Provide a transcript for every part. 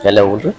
ಎಲ್ಲ ಹೋಗ್ರಿ.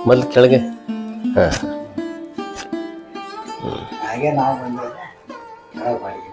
ಮೊದ್ಲು ಕೆಳಗೆ ಹಾಗೆ ನಾವು ಬಂದಿಲ್ಲ ಕೆಳಗೆ ಬಾಡಿಗೆ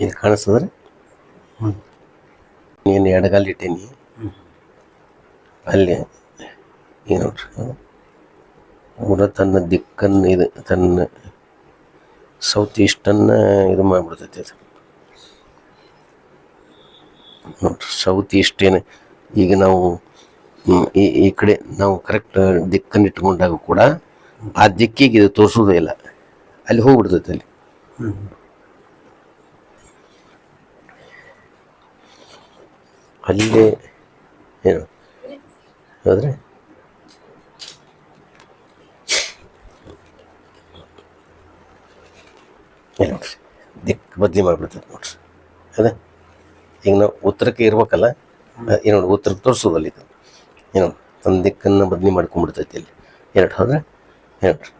ಇದು ಕಾಣಿಸ್ತದ್ರಿ. ನೀನು ಎಡಗಾಲ ಇಟ್ಟೀನಿ ಅಲ್ಲಿ ಏನು ನೋಡ್ರಿ ತನ್ನ ದಿಕ್ಕನ್ನು ಇದು ತನ್ನ ಸೌತ್ ಈಸ್ಟನ್ನು ಇದು ಮಾಡಿಬಿಡ್ತೈತಿ ಅದು ನೋಡ್ರಿ. ಸೌತ್ ಈಸ್ಟ್ ಏನು ಈಗ ನಾವು ಈ ಕಡೆ ನಾವು ಕರೆಕ್ಟ್ ದಿಕ್ಕನ್ನು ಇಟ್ಕೊಂಡಾಗ ಕೂಡ ಆ ದಿಕ್ಕಿಗೆ ಇದು ತೋರಿಸೋದೇ ಇಲ್ಲ, ಅಲ್ಲಿ ಹೋಗ್ಬಿಡ್ತೈತೆ ಅಲ್ಲಿ. ಅಲ್ಲೇ ಏನು ಹೋದ್ರೆ ನೋಡ್ರಿ ದಿಕ್ಕು ಬದಲಿ ಮಾಡಿಬಿಡ್ತೈತೆ ನೋಡ್ರಿ. ಅದ ಈಗ ನಾವು ಉತ್ತರಕ್ಕೆ ಇರ್ಬೇಕಲ್ಲ, ಏನು ನೋಡಿ ಉತ್ತರಕ್ಕೆ ತೋರಿಸೋದಲ್ಲ ಇದು. ಏನು ತನ್ನ ದಿಕ್ಕನ್ನು ಬದಲಿ ಮಾಡ್ಕೊಂಡ್ಬಿಡ್ತೈತಿ ಅಲ್ಲಿ. ಎರಡು ಹೋದ್ರೆ ಹೇಳ್ರಿ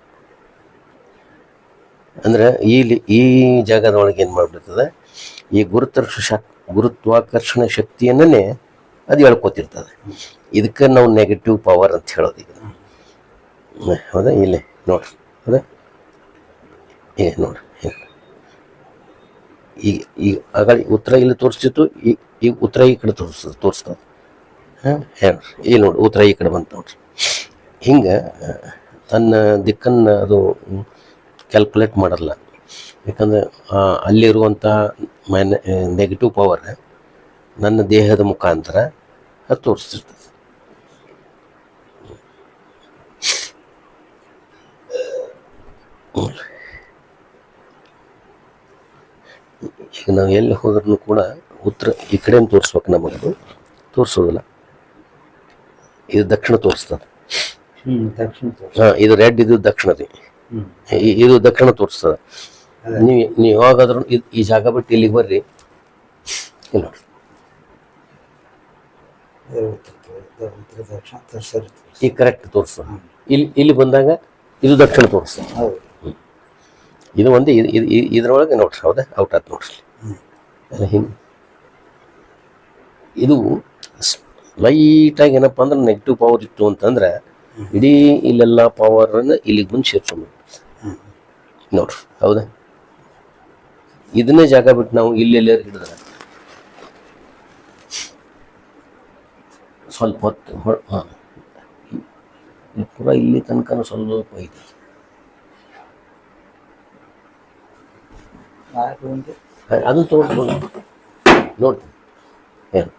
ಅಂದ್ರೆ ಈ ಜಾಗದೊಳಗೆ ಏನು ಮಾಡಿಬಿಡ್ತದೆ, ಈ ಗುರುತ್ವಾಕರ್ಷಣ ಶಕ್ತಿಯನ್ನೇ ಅದು ಹೇಳ್ಕೊತಿರ್ತದೆ. ಇದಕ್ಕೆ ನಾವು ನೆಗೆಟಿವ್ ಪವರ್ ಅಂತ ಹೇಳೋದು ಈಗ. ಹೌದಾ? ಇಲ್ಲಿ ನೋಡ್ರಿ, ಹೌದಾ? ಈಗ ನೋಡ್ರಿ, ಈಗ ಈಗ ಆಗ ಉತ್ತರ ಇಲ್ಲಿ ತೋರಿಸ್ತಿತ್ತು, ಈಗ ಉತ್ತರ ಈ ಕಡೆ ತೋರಿಸ್ತದೆ. ಹಾಂ, ಹೇಳ್ರಿ, ಇಲ್ಲಿ ನೋಡಿ ಉತ್ತರ ಈ ಕಡೆ ಬಂತು ನೋಡ್ರಿ. ಹಿಂಗೆ ತನ್ನ ದಿಕ್ಕನ್ನು ಅದು ಕ್ಯಾಲ್ಕುಲೇಟ್ ಮಾಡಲ್ಲ. ಯಾಕಂದರೆ ಅಲ್ಲಿರುವಂಥ ನೆಗೆಟಿವ್ ಪವರ್ ನನ್ನ ದೇಹದ ಮುಖಾಂತರ ಅದು ತೋರಿಸ್ತಿರ್ತದೆ. ಈಗ ನಾವು ಎಲ್ಲಿ ಹೋದ್ರೂ ಕೂಡ ಉತ್ತರ ಈ ಕಡೆ ತೋರಿಸ್ಬೇಕು, ನಮಗದು ತೋರಿಸೋದಿಲ್ಲ. ಇದು ದಕ್ಷಿಣ ತೋರಿಸ್ತದೆ. ಹಾಂ, ಇದು ರೆಡ್, ಇದು ದಕ್ಷಿಣ ರೀ. ಇದು ದಕ್ಷಿಣ ತೋರಿಸ್ತದೆ. ನೀವು ಯಾವಾಗಾದ್ರೂ ಈ ಜಾಗ ಬಿಟ್ಟು ಇಲ್ಲಿಗೆ ಬರ್ರಿ, ಇಲ್ಲಿ ನೋಡ್ರಿ, ಈಗ ಕರೆಕ್ಟ್ ತೋರಿಸ್ತದೆ. ಇಲ್ಲಿ ಬಂದಾಗ ಇದು ದಕ್ಷಿಣ ತೋರಿಸ್ತದೆ. ಇದು ಒಂದೇ, ಇದ್ರೊಳಗೆ ನೋಡ್ರಿ, ಹೌದಾ? ಔಟ್ ಆಯ್ತು ನೋಡ್ರಿ. ಹಿಂಗೆ ಇದು ಲೈಟಾಗಿ ಏನಪ್ಪ ಅಂದ್ರೆ ನೆಗೆಟಿವ್ ಪವರ್ ಇತ್ತು ಅಂತಂದ್ರೆ ಇಡೀ ಇಲ್ಲೆಲ್ಲ ಪವರನ್ನು ಇಲ್ಲಿಗೆ ಬಂದು ಸೇರ್ಕೊಂಡ್ಬಿಡ್ತು ನೋಡ್ರಿ, ಹೌದಾ? ಇದನ್ನೇ ಜಾಗ ಬಿಟ್ಟು ನಾವು ಇಲ್ಲೆಲ್ಲ ಹಿಡಿದ್ರೆ ಸ್ವಲ್ಪ ಹೊತ್ತು ಹಾಂ, ಪೂರ ಇಲ್ಲಿ ತನಕ ಸ್ವಲ್ಪ ಐತಿ. ಅದು ತೋರಿಸ್ಬೋದು ನೋಡ್ತೀನಿ. ಏನು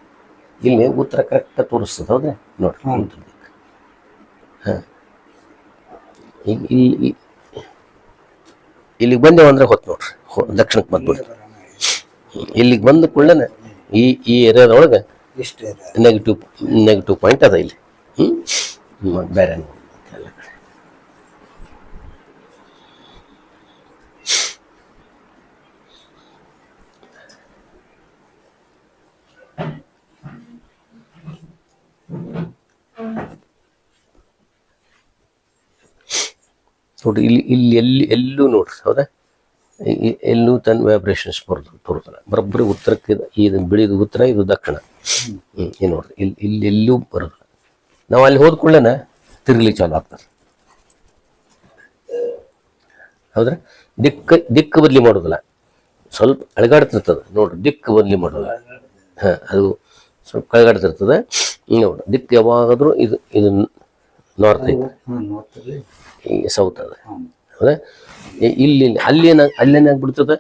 ಇಲ್ಲಿ ಉತ್ತರ ಕರೆಕ್ಟಾಗಿ ತೋರಿಸ್ತದೆ, ಹೌದಾ? ನೋಡ್ರಿ, ಉತ್ತರ ದಿಕ್ಕು. ಹಾಂ, ಈಗ ಇಲ್ಲಿಗೆ ಬಂದೇವು ಅಂದ್ರೆ ಹೊತ್ತು ನೋಡ್ರಿ, ದಕ್ಷಿಣಕ್ಕೆ ಬಂದ್ಬಿಡ್ತು. ಇಲ್ಲಿಗೆ ಬಂದ ಕೂಡಲೇ ಈ ಏರಿಯಾದೊಳಗೆ ನೆಗೆಟಿವ್ ಪಾಯಿಂಟ್ ಅದ ಇಲ್ಲಿ. ಬೇರೆ ನೋಡ್ರಿ, ಇಲ್ಲಿ ಎಲ್ಲೂ ನೋಡ್ರಿ, ಹೌದಾ? ಎಲ್ಲೂ ತನ್ನ ವೈಬ್ರೇಷನ್ಸ್ ತೋರ್ತಲ್ಲ. ಬರೋಬ್ಬರಿ ಉತ್ತರಕ್ಕೆ ಇದು ಬಿಳಿದು ಉತ್ತರ, ಇದು ದಕ್ಷಿಣ. ಏನು ನೋಡ್ರಿ, ಇಲ್ಲಿ ಎಲ್ಲೂ ಬರೋದಿಲ್ಲ. ನಾವು ಅಲ್ಲಿ ಹೋದ ಕೂಡಲೇ ತಿರುಗಲಿ ಚಾಲು ಆಗ್ತದೆ, ಹೌದ್ರಾ? ದಿಕ್ಕು ಬದಲಿ ಮಾಡೋದಿಲ್ಲ, ಸ್ವಲ್ಪ ಅಳಗಾಡ್ತಿರ್ತದೆ ನೋಡ್ರಿ, ದಿಕ್ಕು ಬದಲಿ ಮಾಡೋದಿಲ್ಲ. ಹಾಂ, ಅದು ಸ್ವಲ್ಪ ಕಳಗಾಡ್ತಿರ್ತದೆ ನೋಡ್ರಿ. ದಿಕ್ಕು ಯಾವಾಗಾದ್ರೂ ಇದು ನಾರ್ತ್ ಐತೆ, ಈಗ ಸೌತ್ ಅದ, ಹೌದಾ? ಅಲ್ಲೇನಾಗ್ಬಿಡ್ತದೆ,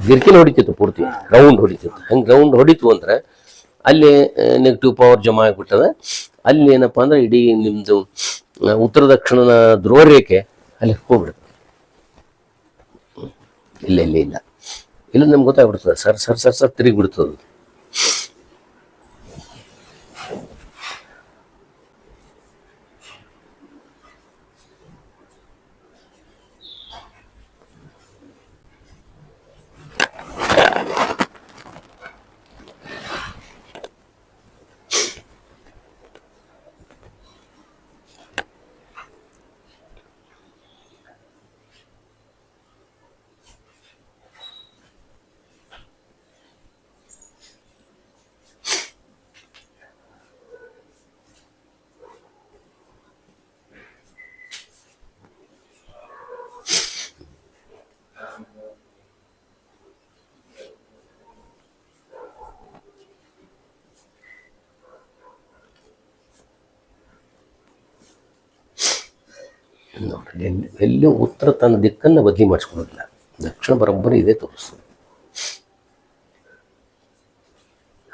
ಗಿರ್ಕಿನ ಹೊಡಿತಿತ್ತು, ಪೂರ್ತಿ ರೌಂಡ್ ಹೊಡಿತಿತ್ತು. ಹಂಗೆ ರೌಂಡ್ ಹೊಡಿತು ಅಂದ್ರೆ ಅಲ್ಲಿ ನೆಗೆಟಿವ್ ಪವರ್ ಜಮಾ ಆಗಿಬಿಟ್ಟದೆ. ಅಲ್ಲಿ ಏನಪ್ಪ ಅಂದ್ರೆ ಇಡೀ ನಿಮ್ಮದು ಉತ್ತರ ದಕ್ಷಿಣದ ಧ್ರುವ ರೇಖೆ ಅಲ್ಲಿ ಹೋಗ್ಬಿಡ್ತದೆ. ಇಲ್ಲ ನಮ್ಗೆ ಗೊತ್ತಾಗ್ಬಿಡ್ತದೆ, ಸರ್ ತಿರುಗಿ ಬಿಡ್ತದೆ. ನೋಡ್ರಿ, ಎಲ್ಲೂ ಉತ್ತರ ತನ್ನ ದಿಕ್ಕನ್ನು ಬದಲಿ ಮಾಡಿಸ್ಕೊಳ್ಳೋದಿಲ್ಲ, ದಕ್ಷಿಣ ಬರೋಬ್ಬರಿ ಇದೆ ತೋರಿಸ್ತದೆ,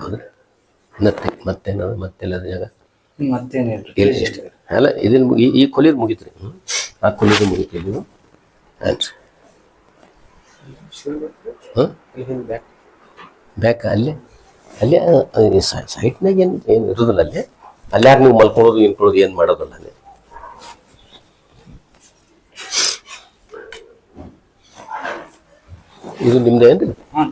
ಹೌದ್ರಿ? ಮತ್ತೆಲ್ಲ ಜಾಗ ಎಷ್ಟು ಅಲ್ಲ, ಇದನ್ನು ಈ ಕೊಲಿದು ಮುಗಿತ್ರಿ, ಆ ಕೊಲಿದು ಮುಗಿತು. ಇಲ್ಲಿ ಹಾಂ, ಬ್ಯಾಕ್ ಅಲ್ಲಿ ಸೈಟ್ನಾಗ ಏನು ಇರೋದಿಲ್ಲ. ಅಲ್ಲಾರು ನೀವು ಮಲ್ಕೊಳ್ಳೋದು ಇನ್ಕೊಳ್ಳೋದು ಏನು ಮಾಡೋದಲ್ಲ ಅಲ್ಲಿ. ಇದು ನಿಮ್ದು ಏನ್ರಿ? ಹಾಂ,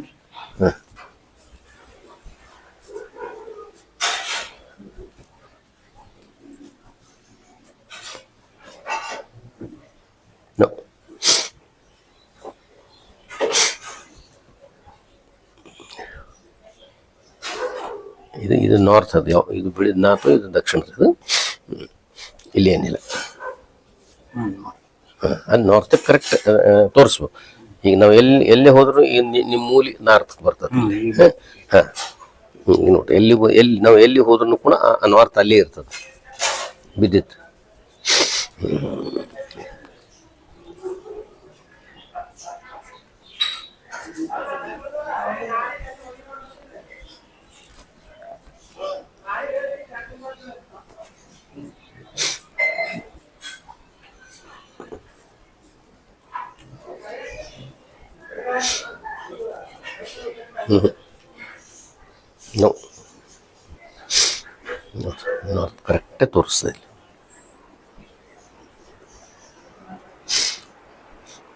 ಇದು ನಾರ್ತ್ ಅದು ಯಾವ ಇದು ಬಿಳಿದ ನಾರ್ತು ಇದು ದಕ್ಷಿಣ ಇದು ಇಲ್ಲಿ ಏನಿಲ್ಲ ಅದು ನಾರ್ತ್ ಕರೆಕ್ಟ್ ತೋರಿಸ್ಬೇಕು. ಈಗ ನಾವು ಎಲ್ಲೇ ಹೋದ್ರು ಈಗ ನಿಮ್ಮ ಮೂಲಿ ನಾರ್ತ್ ಬರ್ತದೆ. ಹಾಂ ಈಗ ನೋಡಿ ಎಲ್ಲಿ ನಾವು ಎಲ್ಲಿ ಹೋದ್ರೂ ಕೂಡ ಆ ನಾರ್ತ್ ಅಲ್ಲೇ ಇರ್ತದೆ ಬಿದ್ದಿತ್ತು. ನಾರ್ತ್ ಕರೆಕ್ಟೇ ತೋರಿಸ್ತದೆ.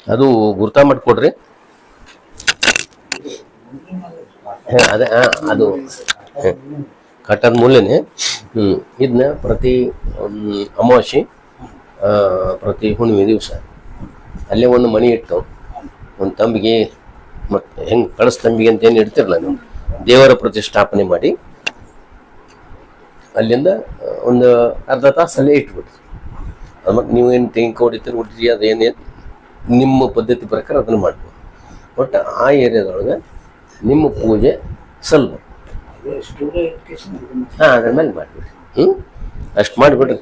ಅದು ಗುರ್ತಾ ಮಾಡಿಕೊಡ್ರಿ. ಅದೇ ಅದು ಕಟ್ಟದ ಮೂಲೆನೇ. ಇದನ್ನ ಪ್ರತಿ ಅಮಾವಾಸ್ಯೆ ಪ್ರತಿ ಹುಣ್ಣಿಮೆ ದಿವಸ ಅಲ್ಲೇ ಒಂದು ಮಣಿ ಇಟ್ಟು ಒಂದು ತಂಬಿಗೆ ಮತ್ತು ಹೆಂಗೆ ಕಳಸ ತಂಬಿಗೆ ಅಂತ ಏನು ಇಡ್ತಿರಲ್ಲ ನೀವು, ದೇವರ ಪ್ರತಿಷ್ಠಾಪನೆ ಮಾಡಿ ಅಲ್ಲಿಂದ ಒಂದು ಅರ್ಧ ತಾಸು ಅಲ್ಲೇ ಇಟ್ಬಿಡ್ರಿ. ಅದು ಮತ್ತು ನೀವೇನು ತೆಂಗಿನ ಹೊಡಿತೀರಿ ಹುಡ್ರಿ ಅದೇನೇನು ನಿಮ್ಮ ಪದ್ಧತಿ ಪ್ರಕಾರ ಅದನ್ನು ಮಾಡ್ಬೋದು. ಒಟ್ಟು ಆ ಏರಿಯಾದೊಳಗೆ ನಿಮ್ಮ ಪೂಜೆ ಸ್ವಲ್ಪ ಹಾಂ ಅದ್ರ ಮೇಲೆ ಮಾಡಿಬಿಡ್ರಿ. ಅಷ್ಟು ಮಾಡಿಬಿಡ್ರಿ.